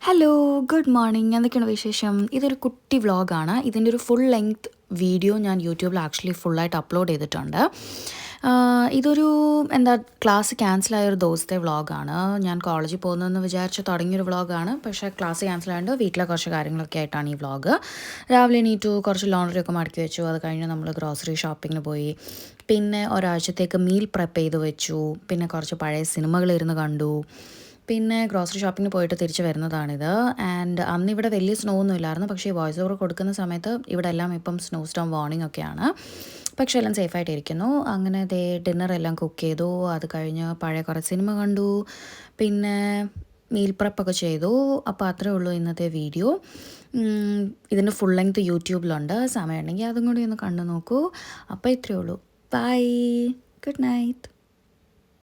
Hello, good morning. എന്തൊക്കെയാണ് വിശേഷം? ഇതൊരു കുട്ടി വ്ളോഗാണ്. ഇതിൻ്റെ ഒരു ഫുൾ ലെങ്ത് വീഡിയോ ഞാൻ യൂട്യൂബിൽ ആക്ച്വലി ഫുള്ളായിട്ട് അപ്ലോഡ് ചെയ്തിട്ടുണ്ട്. ഇതൊരു ക്ലാസ് ക്യാൻസലായ ഒരു ദിവസത്തെ വ്ളോഗാണ്. ഞാൻ കോളേജിൽ പോകുന്നതെന്ന് വിചാരിച്ച് തുടങ്ങിയൊരു വ്ളോഗാണ്. പക്ഷേ ക്ലാസ് ക്യാൻസലായതുകൊണ്ട് വീട്ടിലെ കുറച്ച് കാര്യങ്ങളൊക്കെ ആയിട്ടാണ് ഈ വ്ളോഗ്. രാവിലെ എണീറ്റു, കുറച്ച് ലോണ്ടറി ഒക്കെ മടക്കി വെച്ചു. അത് കഴിഞ്ഞ് നമ്മൾ ഗ്രോസറി ഷോപ്പിങ്ങിന് പോയി. പിന്നെ ഒരാഴ്ചത്തേക്ക് മീൽ പ്രെപ്പ് ചെയ്ത് വെച്ചു. പിന്നെ കുറച്ച് പഴയ സിനിമകളിരുന്ന് കണ്ടു. പിന്നെ ഗ്രോസറി ഷോപ്പിങ്ങിന് പോയിട്ട് തിരിച്ച് വരുന്നതാണിത്. ആൻഡ് അന്നിവിടെ വലിയ സ്നോ ഒന്നും ഇല്ലായിരുന്നു. പക്ഷേ വോയിസ് ഓവർ കൊടുക്കുന്ന സമയത്ത് ഇവിടെ എല്ലാം ഇപ്പം സ്നോ സ്റ്റോം വാർണിംഗ് ഒക്കെയാണ്. പക്ഷേ എല്ലാം സേഫായിട്ടിരിക്കുന്നു. അങ്ങനെ ഡിന്നറെല്ലാം കുക്ക് ചെയ്തു. അത് കഴിഞ്ഞ് പഴയ കുറേ സിനിമ കണ്ടു. പിന്നെ മീൽ പ്രപ്പൊക്കെ ചെയ്തു. അപ്പോൾ അത്രേ ഉള്ളൂ ഇന്നത്തെ വീഡിയോ. ഇതിൻ്റെ ഫുൾ ലെങ്ത് യൂട്യൂബിലുണ്ട്. സമയമുണ്ടെങ്കിൽ അതും കൂടി ഒന്ന് കണ്ടു നോക്കൂ. അപ്പോൾ ഇത്രയേ ഉള്ളൂ. Bye, good night.